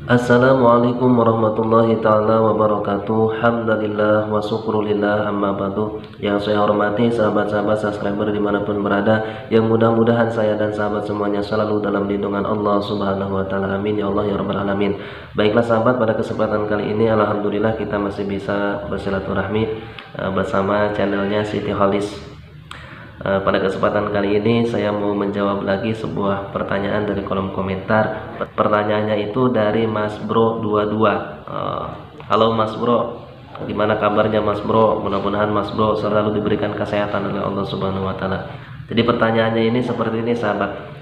Assalamualaikum warahmatullahi ta'ala wabarakatuh. Alhamdulillah wa syukrulillah, amma ba'du. Yang saya hormati sahabat-sahabat subscriber dimanapun berada, yang mudah-mudahan saya dan sahabat semuanya selalu dalam lindungan Allah subhanahu wa ta'ala. Amin ya Allah ya rabbal alamin. Baiklah sahabat, pada kesempatan kali ini alhamdulillah kita masih bisa bersilaturahmi bersama channelnya Siti Khalis. Pada kesempatan kali ini saya mau menjawab lagi sebuah pertanyaan dari kolom komentar. Pertanyaannya itu dari Mas Bro 22. Halo Mas Bro, gimana kabarnya Mas Bro? Mudah-mudahan Mas Bro selalu diberikan kesehatan oleh Allah Subhanahu wa taala. Jadi pertanyaannya ini seperti ini sahabat.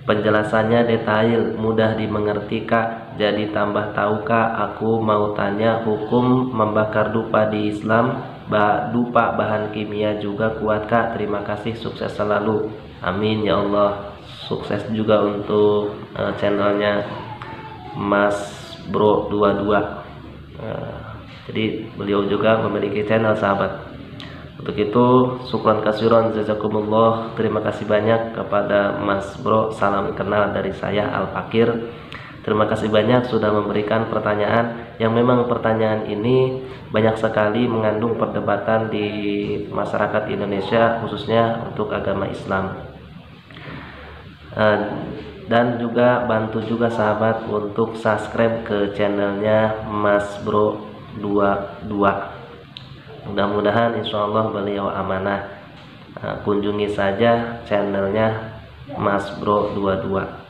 Penjelasannya detail, mudah dimengerti Kak. Jadi tambah tahu Kak, aku mau tanya hukum membakar dupa di Islam. Dupa bahan kimia juga kuat Kak. Terima kasih, sukses selalu. Amin ya Allah. Sukses juga untuk channelnya Mas Bro 22. Jadi beliau juga memiliki channel sahabat. Untuk itu syukran kasiron jazakumullah, terima kasih banyak kepada Mas Bro, salam kenal dari saya Al Fakir. Terima kasih banyak sudah memberikan pertanyaan yang memang pertanyaan ini banyak sekali mengandung perdebatan di masyarakat Indonesia, khususnya untuk agama Islam. Dan juga bantu juga sahabat untuk subscribe ke channelnya Mas Bro 22. Mudah-mudahan insya Allah beliau amanah. Kunjungi saja channelnya Mas Bro 22.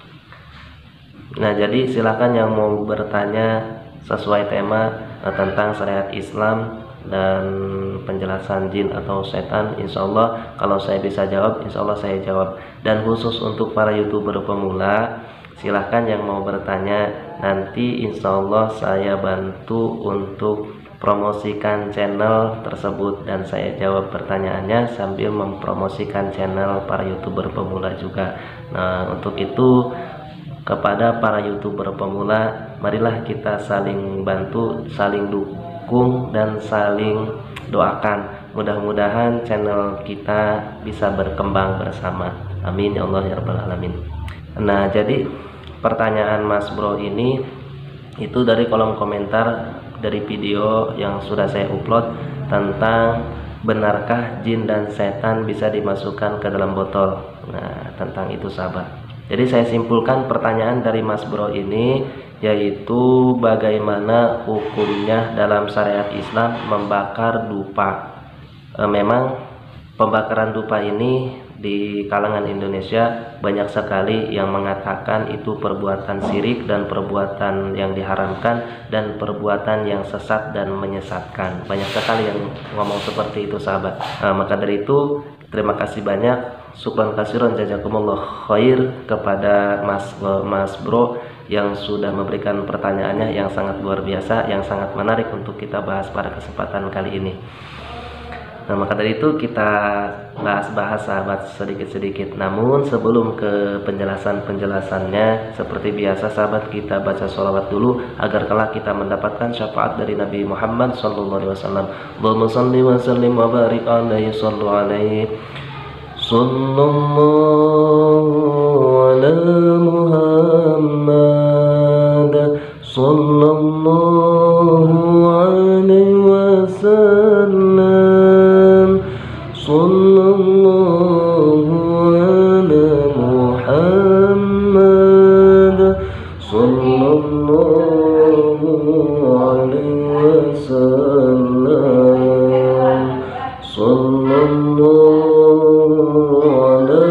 Nah, jadi silakan yang mau bertanya sesuai tema tentang syariat Islam dan penjelasan jin atau setan, insya Allah kalau saya bisa jawab, insya Allah saya jawab. Dan khusus untuk para YouTuber pemula, silahkan yang mau bertanya, nanti insya Allah saya bantu untuk promosikan channel tersebut dan saya jawab pertanyaannya sambil mempromosikan channel para YouTuber pemula juga. Nah, untuk itu kepada para YouTuber pemula, marilah kita saling bantu, saling dukung dan saling doakan. Mudah-mudahan channel kita bisa berkembang bersama. Amin ya Allah ya rabbal alamin. Nah, jadi pertanyaan Mas Bro ini itu dari kolom komentar dari video yang sudah saya upload tentang benarkah jin dan setan bisa dimasukkan ke dalam botol. Nah, tentang itu sahabat. Jadi saya simpulkan pertanyaan dari Mas Bro ini, yaitu bagaimana hukumnya dalam syariat Islam membakar dupa. Memang pembakaran dupa ini di kalangan Indonesia banyak sekali yang mengatakan itu perbuatan syirik dan perbuatan yang diharamkan dan perbuatan yang sesat dan menyesatkan. Banyak sekali yang ngomong seperti itu sahabat. Maka dari itu terima kasih banyak, syukran kasiron jazakumullah khair kepada Mas Bro yang sudah memberikan pertanyaannya yang sangat luar biasa, yang sangat menarik untuk kita bahas pada kesempatan kali ini. Nah, maka dari itu kita bahas sahabat sedikit-sedikit. Namun sebelum ke penjelasannya, seperti biasa sahabat, kita baca sholawat dulu agar kelak kita mendapatkan syafaat dari Nabi Muhammad SAW. Allahumma shalli wa sallim wa barik alaihi sallu alaihi sallallahu ala Muhammad sallallahu alaihi wasallam. Sallallahu ala Muhammad sallallahu alaihi wasallam. Sallallahu ala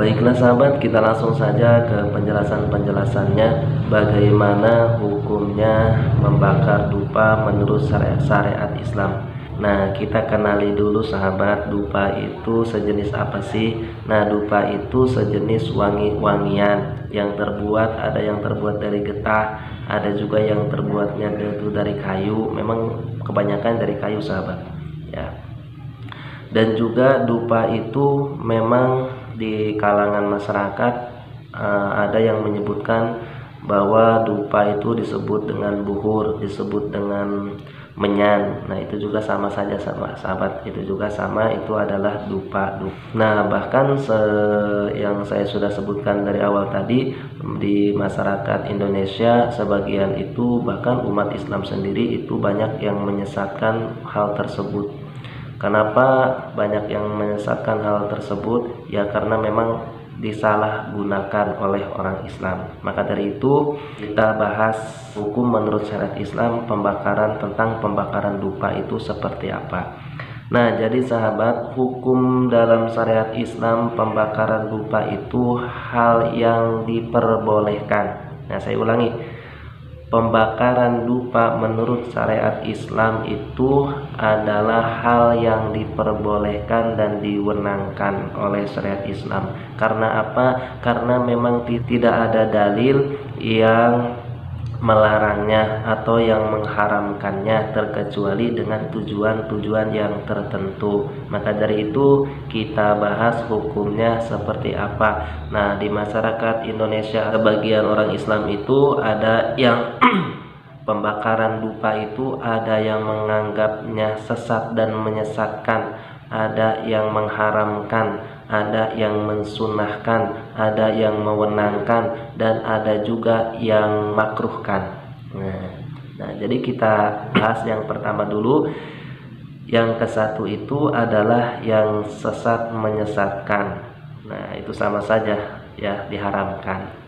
Baiklah sahabat, kita langsung saja ke penjelasannya bagaimana hukumnya membakar dupa menurut syariat Islam. Nah, kita kenali dulu sahabat, dupa itu sejenis apa sih? Nah, dupa itu sejenis wangi-wangian yang terbuat, ada yang terbuat dari getah, ada juga yang terbuatnya itu dari kayu. Memang kebanyakan dari kayu sahabat, ya. Dan juga dupa itu memang di kalangan masyarakat ada yang menyebutkan bahwa dupa itu disebut dengan buhur, disebut dengan menyan. Nah, itu juga sama saja sama sahabat, itu juga sama, itu adalah dupa. Nah, bahkan yang saya sudah sebutkan dari awal tadi, di masyarakat Indonesia sebagian itu, bahkan umat Islam sendiri itu banyak yang menyesatkan hal tersebut. Kenapa banyak yang menyesatkan hal tersebut? Ya karena memang disalahgunakan oleh orang Islam. Maka dari itu kita bahas hukum menurut syariat Islam tentang pembakaran dupa itu seperti apa. Nah, jadi sahabat, hukum dalam syariat Islam pembakaran dupa itu hal yang diperbolehkan. Nah, saya ulangi. Pembakaran dupa menurut syariat Islam itu adalah hal yang diperbolehkan dan diwenangkan oleh syariat Islam. Karena apa? Karena memang tidak ada dalil yang melarangnya atau yang mengharamkannya terkecuali dengan tujuan-tujuan yang tertentu. Maka dari itu kita bahas hukumnya seperti apa. Nah, di masyarakat Indonesia sebagian orang Islam itu ada yang pembakaran dupa itu ada yang menganggapnya sesat dan menyesatkan, ada yang mengharamkan, ada yang mensunahkan, ada yang mewenangkan, dan ada juga yang makruhkan. Nah, jadi kita bahas yang pertama dulu. Yang ke-1 itu adalah yang sesat menyesatkan. Nah, itu sama saja ya, diharamkan.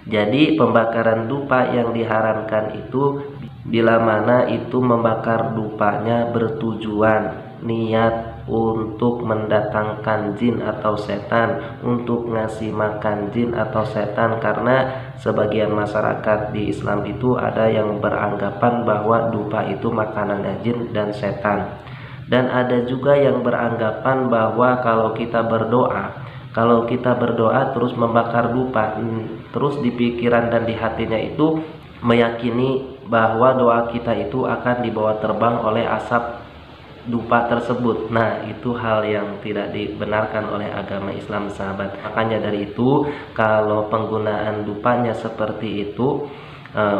Jadi pembakaran dupa yang diharamkan itu bila mana itu membakar dupanya bertujuan niat untuk mendatangkan jin atau setan, untuk ngasih makan jin atau setan. Karena sebagian masyarakat di Islam itu ada yang beranggapan bahwa dupa itu makanannya jin dan setan. Dan ada juga yang beranggapan bahwa kalau kita berdoa terus membakar dupa, terus di pikiran dan di hatinya itu meyakini bahwa doa kita itu akan dibawa terbang oleh asap dupa tersebut. Nah, itu hal yang tidak dibenarkan oleh agama Islam sahabat. Makanya dari itu kalau penggunaan dupanya seperti itu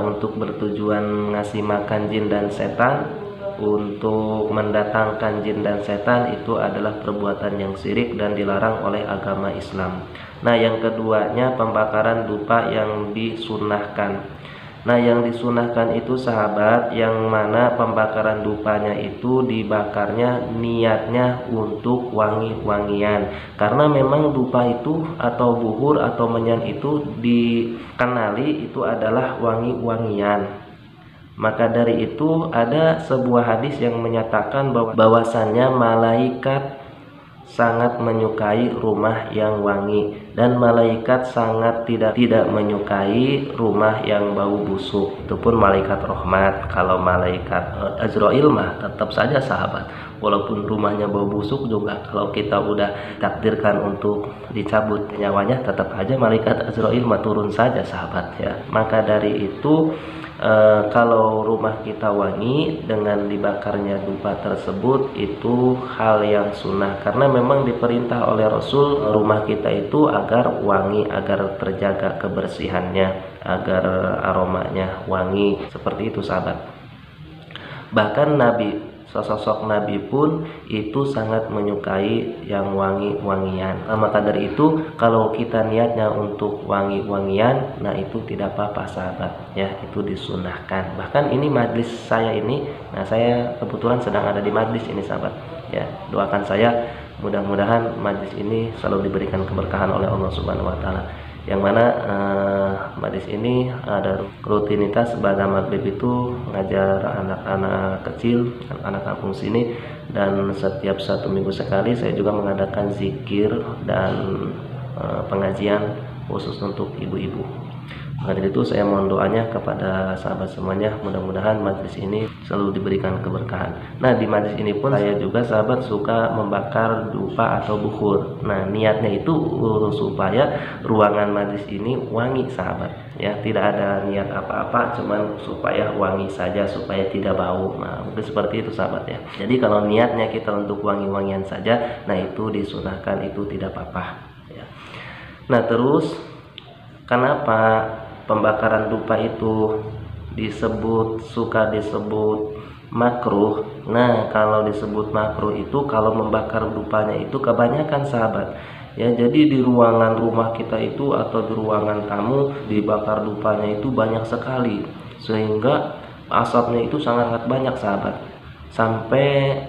untuk bertujuan ngasih makan jin dan setan, untuk mendatangkan jin dan setan, itu adalah perbuatan yang syirik dan dilarang oleh agama Islam. Nah, yang keduanya pembakaran dupa yang disunahkan. Nah, yang disunahkan itu sahabat, yang mana pembakaran dupanya itu dibakarnya niatnya untuk wangi-wangian. Karena memang dupa itu atau buhur atau menyan itu dikenali itu adalah wangi-wangian. Maka dari itu ada sebuah hadis yang menyatakan bahwasannya malaikat sangat menyukai rumah yang wangi, dan malaikat sangat tidak menyukai rumah yang bau busuk. Itu pun malaikat rahmat. Kalau malaikat Azrail mah tetap saja sahabat, walaupun rumahnya bau busuk juga, kalau kita udah takdirkan untuk dicabut nyawanya, tetap aja malaikat Azrail mah turun saja sahabat ya. Maka dari itu kalau rumah kita wangi dengan dibakarnya dupa tersebut, itu hal yang sunnah. Karena memang diperintah oleh Rasul rumah kita itu agar wangi, agar terjaga kebersihannya, agar aromanya wangi. Seperti itu sahabat. Bahkan sosok Nabi pun itu sangat menyukai yang wangi-wangian. Nah, maka dari itu kalau kita niatnya untuk wangi-wangian, nah itu tidak apa-apa sahabat ya, itu disunahkan. Bahkan ini majlis saya ini, nah saya kebetulan sedang ada di majlis ini sahabat ya. Doakan saya mudah-mudahan majlis ini selalu diberikan keberkahan oleh Allah Subhanahu wa taala. yang mana majlis ini ada rutinitas pada maghrib itu ngajar anak-anak kecil, anak kampung sini, dan setiap 1 minggu sekali saya juga mengadakan zikir dan pengajian khusus untuk ibu-ibu. Maka dari itu saya mohon doanya kepada sahabat semuanya, mudah-mudahan majlis ini selalu diberikan keberkahan. Nah, di majlis ini pun saya juga sahabat suka membakar dupa atau bukhur. Nah, niatnya itu supaya ruangan majlis ini wangi sahabat, ya, tidak ada niat apa-apa, cuman supaya wangi saja, supaya tidak bau. Nah, mungkin seperti itu sahabat ya. Jadi kalau niatnya kita untuk wangi-wangian saja, nah itu disunahkan, itu tidak apa-apa ya. Nah, terus kenapa pembakaran dupa itu suka disebut makruh? Nah, kalau disebut makruh itu kalau membakar dupanya itu kebanyakan sahabat ya. Jadi di ruangan rumah kita itu atau di ruangan tamu dibakar dupanya itu banyak sekali, sehingga asapnya itu sangat banyak sahabat, sampai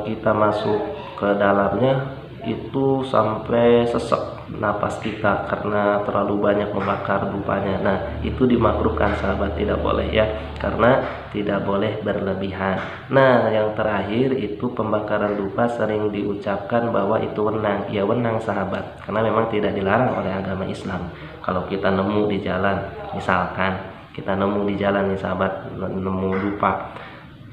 kita masuk ke dalamnya itu sampai sesek napas kita karena terlalu banyak membakar dupanya. Nah, itu dimakruhkan sahabat, tidak boleh ya, karena tidak boleh berlebihan. Nah, yang terakhir itu pembakaran dupa sering diucapkan bahwa itu wenang. Ya, wenang sahabat, karena memang tidak dilarang oleh agama Islam. Kalau kita nemu di jalan, misalkan kita nemu di jalan nih sahabat, nemu dupa,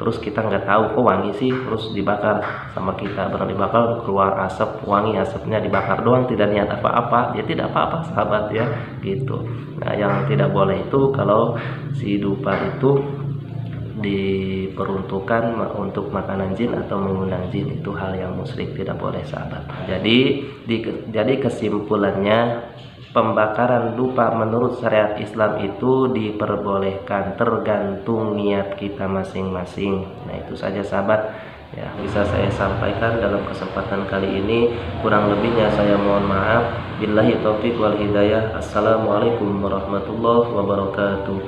terus kita nggak tahu kok wangi sih, terus dibakar sama kita, benar dibakar keluar asap, wangi, asapnya dibakar doang, tidak niat apa-apa, ya tidak apa-apa sahabat ya gitu. Nah, yang tidak boleh itu kalau si dupa itu diperuntukkan untuk makanan jin atau mengundang jin, itu hal yang musyrik, tidak boleh sahabat. Jadi kesimpulannya, pembakaran dupa menurut syariat Islam itu diperbolehkan tergantung niat kita masing-masing. Nah, itu saja sahabat ya, bisa saya sampaikan dalam kesempatan kali ini. Kurang lebihnya saya mohon maaf. Billahi taufik wal hidayah. Assalamualaikum warahmatullahi wabarakatuh.